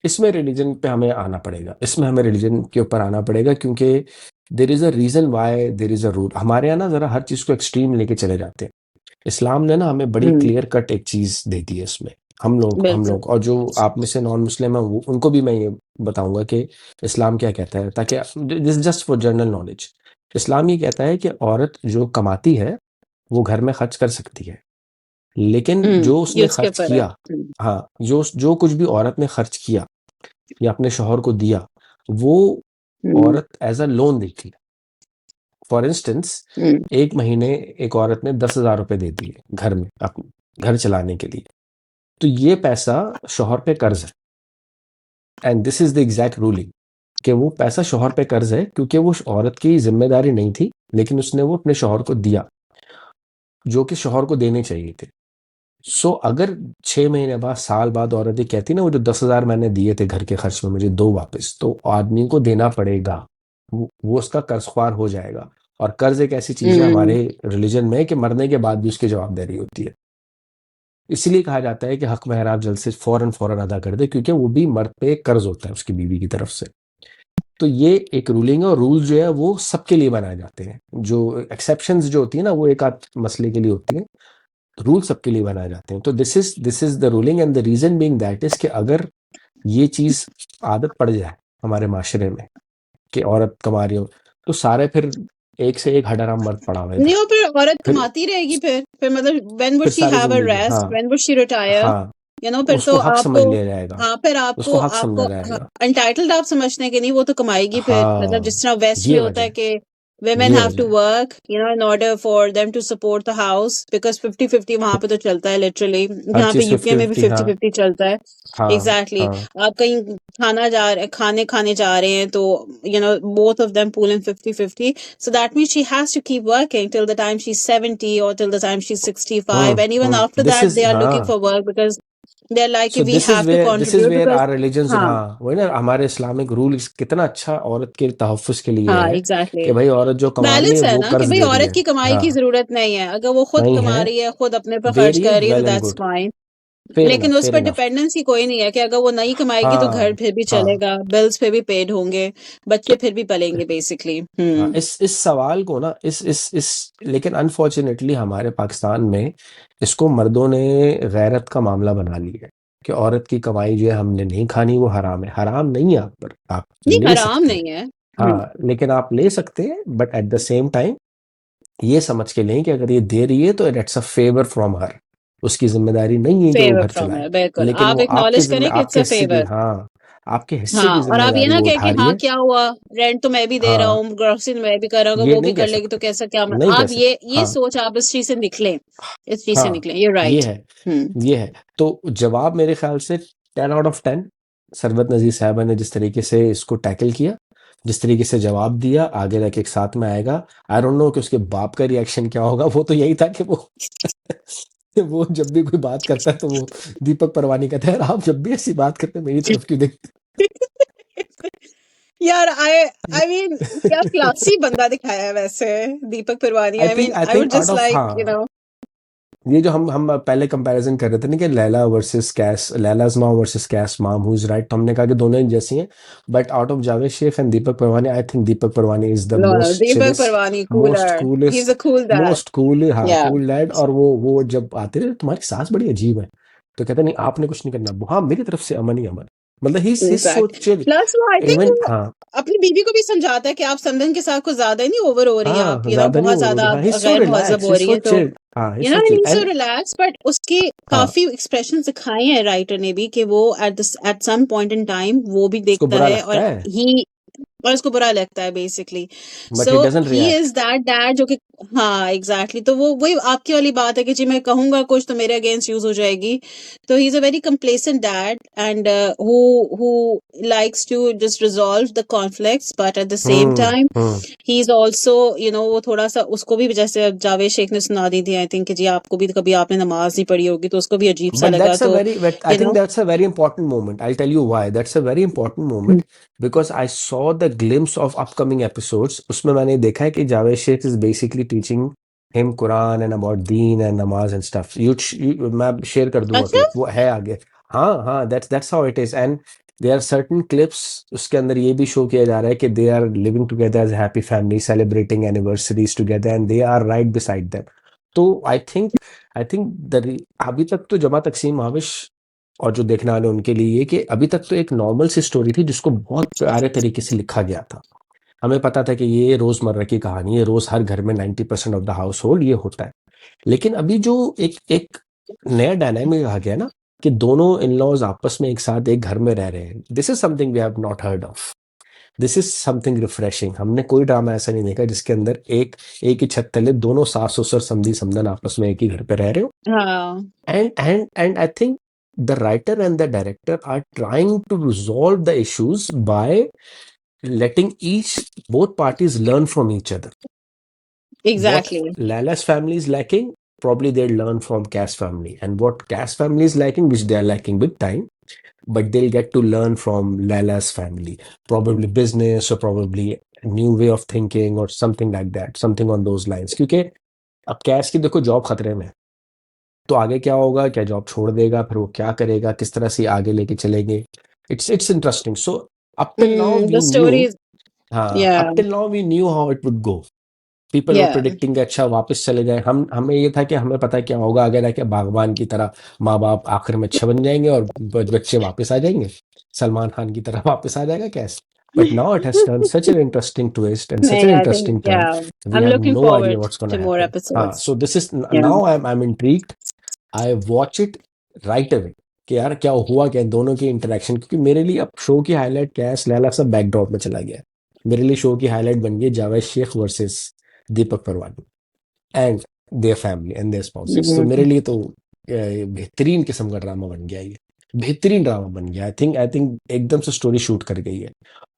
इसमें रिलीजन पे हमें आना पड़ेगा, इसमें हमें रिलीजन के ऊपर आना पड़ेगा, क्योंकि there is a reason why there is a rule. हमारे यहाँ ना जरा हर चीज को एक्सट्रीम लेके चले जाते हैं। इस्लाम ने ना हमें बड़ी हम्म, क्लियर कट एक चीज दे दी है इसमें। हम बिल्कुल। लोग और जो आप में से नॉन मुस्लिम है उनको भी मैं ये बताऊंगा कि इस्लाम क्या कहता है, ताकि this just for general knowledge. Islam ये कहता है कि औरत जो कमाती है वो घर में खर्च कर सकती है, लेकिन जो ये उसने उसके खर्च ऊपर है। किया, हाँ, जो जो कुछ भी औरत ने खर्च किया या अपने शौहर को दिया, वो हम्म, औरत एज अ लोन देती है। फॉर इंस्टेंस, हम्म, एक महीने एक औरत ने 10,000 रुपए दे दिए घर में अपने घर चलाने के लिए, तो ये पैसा शौहर पे कर्ज है। And this is the exact ruling कि वो पैसा शौहर पे कर्ज है, क्योंकि वो उस औरत की जिम्मेदारी नहीं थी, लेकिन उसने वो अपने शौहर को दिया, जो कि शौहर को देने चाहिए थे। सो अगर 6 महीने बाद, साल बाद औरत ये कहती ना, वो जो 10,000 मैंने दिए थे घर के खर्च में, मुझे दो वापस, तो आदमी को देना पड़ेगा। वो उसका कर्जख्वार हो जाएगा। और कर्ज एक ऐसी चीज है हम्म, हमारे रिलीजन में कि मरने के बाद भी उसकी जवाबदारी होती है। इसीलिए कहा जाता है कि हक महर आप जल्द से फौरन फौरन अदा कर दे, क्योंकि वो भी मर्द पे एक कर्ज होता है उसकी बीवी की तरफ से। तो ये एक रूलिंग है, और रूल जो है वो सबके लिए बनाए जाते हैं। जो एक्सेप्शंस जो होती है ना, वो एक आध मसले के लिए होती है, रूल सबके लिए बनाए जाते हैं। तो this is the ruling, and the reason being that is कि अगर ये चीज आदत पड़ जाए हमारे माशरे में कि औरत कमा रही हो, तो सारे फिर एक से एक हडराम मर्द पड़ा हुआ है नहीं, इधर। और फिर औरत फिर कमाती रहेगी, फिर मतलब व्हेन वुड फिर शी सारी हैव अ जिंदगी, रेस्ट, हाँ, व्हेन वुड शी रिटायर, हाँ, फिर तो उसको हक आपको, समझ लिया जाएगा, हाँ, फिर आपको उसको हक आपको समझा जाएगा। एंटाइटल्ड आप समझने के नहीं, वो तो कमाएगी फिर, मतलब हाँ, जिस तरह वेस्ट में ये होता वजह है है, कि women ये have वजह to है। work, in order for them to support the house, because 50-50 वहां पे तो चलता है लिटरली। हर यहाँ पे चीज यूके फिफ्टी में भी फिफ्टी, हाँ, 50-50 चलता है। हाँ, एग्जैक्टली, हाँ। आप कहीं खाने खाने जा रहे हैं तो both of them pool in 50-50, so that means she has to keep working till the time she's 70 or till the time she's 65, and even after this that is, they are looking हाँ, for work because they're like so we have to this is contribute where because are religion, हाँ, हाँ, वही ना, हमारे Islamic rule कितना अच्छा औरत के तहफ़्फ़ुज़ के लिए हाँ, है एग्जैक्टली। कि भाई औरत जो कमा रही है बैलेंस है वो ना कि कर्ज भाई दे रही औरत है। की कमाई की हाँ, जरूरत नहीं है, अगर वो खुद नहीं है, कमा रही है, खुद अपने पर दे खर्च रही है, कर रही है, तो well and that's good, fine. Fair लेकिन इनफ, उस फेयर पर इनफ। डिपेंडेंसी कोई नहीं है कि अगर वो नहीं कमाएगी तो घर हाँ, फिर भी हाँ, चलेगा, बिल्स फिर भी पेड होंगे, बच्चे फिर भी पलेंगे बेसिकली। हाँ, हम्म, इस सवाल को ना, इस लेकिन अनफॉर्चुनेटली हमारे पाकिस्तान में इसको मर्दों ने गैरत का मामला बना लिया है कि औरत की कमाई जो है हमने नहीं खानी, वो हराम है। हराम नहीं है, आप नहीं, ले हराम सकते हैं। नहीं है। हाँ, लेकिन आप ले सकते हैं, but at the same time ये समझ के लें कि अगर ये दे रही है तो it's a favour from her. उसकी जिम्मेदारी नहीं है कि वो फेवर घर फ्रॉम चलाए, है, बिल्कुल, लेकिन आप वो एक्नॉलेज करें कि इट्स आपके अ हिस्से की, फेवर। हाँ, आपके हिस्से हाँ, की और आप ये जिम्मेदारी ना वो कहे कि उठा रही हाँ है। क्या हुआ, रेंट तो मैं भी दे रहा हाँ, हूँ, ग्रोसरी मैं भी कर रहा हूँ, ये वो भी नहीं कह कर लेगी तो सकते, कैसा क्या नहीं कह आप सकते, ये हाँ, सोच आप इस चीज से निकलें, इस चीज से हाँ, निकलें, ये ये राइट। है, हम्म, ये है। तो जवाब मेरे ख्याल से 10 आउट ऑफ 10। सरबत नज़ीर साहबा ने जिस तरीके से इसको टैकल किया, जिस तरीके से जवाब दिया, आगे जाके एक साथ में आएगा। आई डोंट नो कि उसके बाप का रिएक्शन क्या होगा। वो तो यही था कि वो वो जब भी कोई बात करता है तो वो दीपक परवानी कहता है, "यार, आप जब भी ऐसी बात करते हैं मेरी तरफ क्यों देखते यार आई मीन क्या क्लासी बंदा दिखाया है वैसे Deepak Parwani, I mean I I think would out just off, like हाँ, ये जो हम पहले कंपैरिजन कर रहे थे ना कि Laila versus Qais, Laila's mom versus Qais mom, who is right, तो हमने कहा कि दोनों एक जैसी हैं। But out of Javed Sheikh and Deepak Parwani, I think Deepak Parwani is the no no, most Deepak chillest, Parwani most cooler, he is coolest, a cool that. Most cool, हाँ, या, कूल डैड। और वो जब आते थे, तुम्हारी सास बड़ी अजीब है, तो कहते नहीं आपने कुछ नहीं करना, हाँ, मेरी तरफ से अमन ही अमन। मतलब ही सो इनफैक्ट चिल। प्लस वो आई थिंक इवन, वो हाँ, अपनी बीवी को भी समझाता है कि आप समदन के साथ कुछ ज्यादा ही नहीं ओवर हो रही हैं, आप हाँ, ज्यादा नहीं बहुत ओवर हो ज्यादा रही, हाँ, आप ही सो गैर मुहज्जब रिलैक्स, हो ही रही सो हैं, तो चिल, हाँ, he so chill, he so and relax, but उसकी हाँ, काफी एक्सप्रेशन दिखाए हैं राइटर ने भी कि वो at some point in time वो भी उसको देखता बुरा है, लगता है, और उसको बुरा लगता है basically. But so he doesn't he react. Is that dad जो कि, हाँ एग्जैक्टली, तो वो वही आपकी वाली बात है कि जी मैं कहूंगा कुछ तो मेरे अगेंस्ट यूज हो जाएगी। तो he is a very complacent dad, and who likes to just resolve the conflicts, but at the same hmm, time hmm. He is also वो थोड़ा सा उसको भी, जैसे अब जावेद शेख ने सुना दी थी आई थिंक कि जी आपको भी कभी आपने नमाज नहीं पढ़ी होगी तो उसको भी अजीब सा But लगा, that's a तो very, but I you think know that's a very important moment. I'll tell you why. That's a very important moment because I saw the glimpse of upcoming episodes. उसमें मैंने देखा है कि Javed Sheikh is basically teaching him Quran and about deen and namaz and stuff. मैं share कर दूंगा अच्छा, clip, वो है आगे। हाँ, हाँ, that's how it is. And there are certain clips उसके अंदर ये भी शो किया जा रहा है कि they are living together as a happy family, celebrating anniversaries together, and they are right beside them. तो आई थिंक अभी तक तो जमा तकसीम महाविश और जो देखने वाले उनके लिए ये कि अभी तक तो एक नॉर्मल सी स्टोरी थी जिसको बहुत प्यारे तरीके से लिखा गया था। हमें पता था कि ये रोजमर्रा की कहानी है, रोज हर घर में 90% ऑफ द हाउस होल्ड ये होता है। लेकिन अभी जो एक एक नया डायनामिक आ गया ना, कि दोनों इन लॉज आपस में एक साथ एक घर में रह रहे हैं, this is something we have not heard of. This is something refreshing. हमने कोई ड्रामा ऐसा नहीं देखा जिसके अंदर एक एक ही छत तले दोनों सास ससुर समधी समधन आपस में एक ही घर पे रह रहे हो। हाँ, And I think the writer and the director are trying to resolve the issues by letting both parties learn from each other. What exactly. Lala's family is lacking, probably they'll learn from Cass family. And what Cass family is lacking, which they are lacking with time, but they'll get to learn from Lala's family. Probably business or probably a new way of thinking or something like that, something on those lines. क्योंकि अब cash की देखो job खतरे में है, तो आगे क्या होगा, क्या जॉब छोड़ देगा, फिर वो क्या करेगा, किस तरह से आगे लेके चलेंगे। It's interesting. So up till now the we knew, story. हाँ yeah. Up till now we knew how it would go. People were yeah. Predicting अच्छा वापस चले जाए। हमें ये था कि हमें पता है क्या होगा आगे जाके, बागबान की तरह माँ बाप आखिर में अच्छे बन जाएंगे और बच्चे वापस आ जाएंगे, सलमान खान की तरह वापस आ जाएगा कैसे। But now it has turn such an interesting twist and such an नहीं, I think interesting yeah, turn, I we am have looking no idea forward what's gonna to more happen. हाँ, episodes. So this is yeah. Now I am intrigued, I watch it right away कि यार क्या हुआ क्या इन दोनों की interaction. क्योंकि मेरे लिए अब शो की हाईलाइट क्या है, लैला सब बैकड्रॉप में चला गया है। मेरे लिए शो की हाईलाइट बन गई Javed Sheikh versus Deepak Parwani and their family and their spouses. तो मेरे लिए तो बेहतरीन किस्म का ड्रामा बन गया ये, बेहतरीन ड्रामा बन गया। आई थिंक एकदम से स्टोरी शूट कर गई है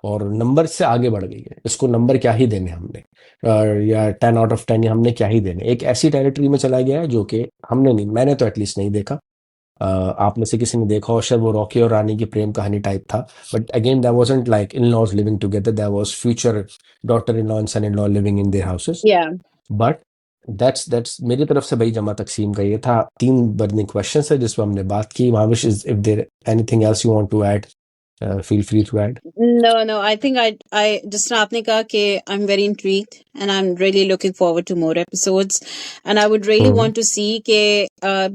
और नंबर से आगे बढ़ गई है। इसको नंबर क्या ही देने हमने, या 10 out of 10 हमने क्या ही देने। एक ऐसी टेरिटरी में चला गया है जो कि हमने नहीं, मैंने तो एटलीस्ट नहीं देखा। आप में से किसी ने देखा हो शायद, वो रॉकी और रानी की प्रेम कहानी टाइप था। But again that wasn't like in laws living together, that was future daughter in law and son in law living in their houses. Yeah. But that's मेरी तरफ से भाई जमा तकसीम का ये था। 3 बर्निंग क्वेश्चन है जिस पर हमने बात की। Mahavish, is if there anything else you want to add, feel free to add. No, I think I just आपने कहा कि I'm very intrigued and I'm really looking forward to more episodes, and I would really want to see कि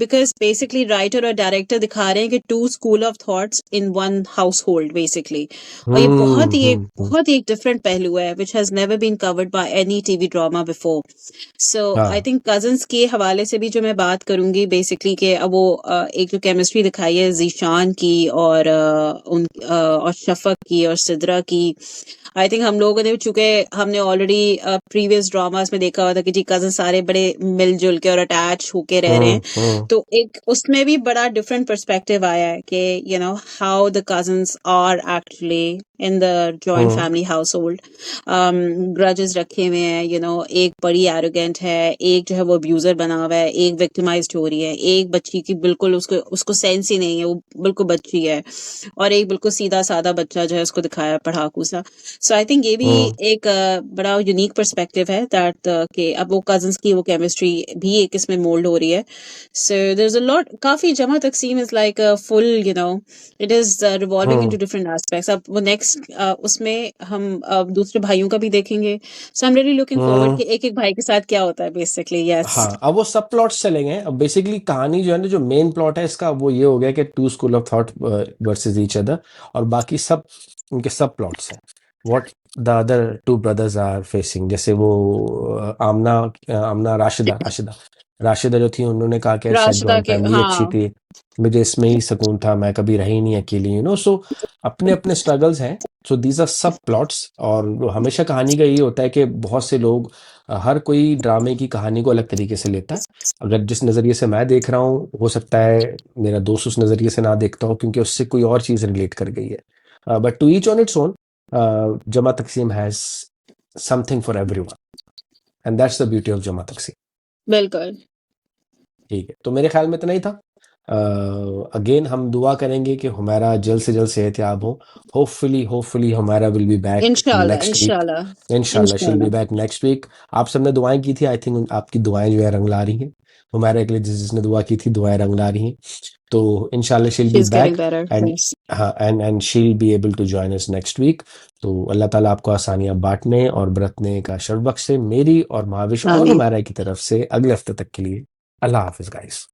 because basically writer और director दिखा रहे हैं कि two school of thoughts in one household basically, और ये बहुत ही एक different पहलू है which has never been covered by any TV drama before. So I think cousins के हवाले से भी जो मैं बात करूंगी basically कि अब वो एक जो chemistry दिखाई है जीशान की और और शफक की और सिद्रा की, आई थिंक हम लोगों ने, चूंकि हमने ऑलरेडी प्रीवियस ड्रामास में देखा हुआ था कि जी कजन सारे बड़े मिलजुल के और अटैच होके रह रहे हैं, तो एक उसमें भी बड़ा डिफरेंट पर्सपेक्टिव आया है कि you know how the cousins are actually in the joint family household, grudges रखे हुए हैं, यू नो एक बड़ी एरोगेंट है, एक जो है वो अब्यूजर बना हुआ है, एक विक्टिमाइज्ड हो रही है, एक बच्ची की बिल्कुल उसको उसको सेंस ही नहीं है, वो बिल्कुल बच्ची है, और एक बिल्कुल सीधा साधा बच्चा जो है उसको दिखाया पढ़ाकू सा। सो आई थिंक ये भी एक बड़ा यूनिक पर्सपेक्टिव है दैट कि अब वो कजन्स की वो केमिस्ट्री भी एक इसमें मोल्ड हो रही है। So there is a lot, काफी Jama Taqseem is like full, you know it is revolving into different aspects. अब वो नेक्स्ट उसमें हम दूसरे भाइयों का भी देखेंगे, so I am really looking forward कि एक एक भाई के साथ क्या होता है बेसिकली। यस। हाँ, अब वो सब प्लॉट्स चले गए। अब बेसिकली कहानी जो है ना, जो मेन प्लॉट है इसका, वो ये हो गया कि two school of thought versus each other, और बाकी सब उनके सब प्लॉट्स हैं। What the other two brothers are facing, जैसे वो आमना राशिदा जो थी, उन्होंने कहा कि शायद राशिदा जॉइंट के, फैमिली अच्छी हाँ। थी, मुझे इसमें ही सुकून था, मैं कभी रही नहीं अकेली, सो अपने अपने स्ट्रगल्स हैं। सो दीज आर सब प्लॉट्स। और हमेशा कहानी का यही होता है कि बहुत से लोग, हर कोई ड्रामे की कहानी को अलग तरीके से लेता है। अगर जिस नज़रिए से मैं देख रहा हूँ, हो सकता है मेरा दोस्त उस नज़रिए से ना देखता हो, क्योंकि उससे कोई और चीज़ रिलेट कर गई है। But to each on its own, Jama Taqseem has something for everyone, and that's the beauty of Jama Taqseem. बिल्कुल। ठीक है, तो मेरे ख्याल में इतना ही था। अगेन हम दुआ करेंगे कि हमारा जल्द से जल्द सेहतयाब हो। होपफुली हमारा विल बी बैक इंशाल्लाह, नेक्स्ट वीक। इंशाल्लाह, इंशाल्लाह शील बी इंशाल्लाह। Back next week. आप सबने दुआएं की थी, आई थिंक आपकी दुआएं जो है रंग ला रही हैं। हमारे के लिए जिसने दुआ की थी, दुआएं रंग ला रही हैं। तो इंशाल्लाह she'll She's be getting back better. And Yes. हाँ, and she will be able to join us next week. तो अल्लाह ताला आपको आसानियां बांटने और बरतने का शर्फ बख्शे, मेरी और महाविश और आमीन। हमारा की तरफ से अगले हफ्ते तक के लिए। अल्लाह हाफिज गाइस।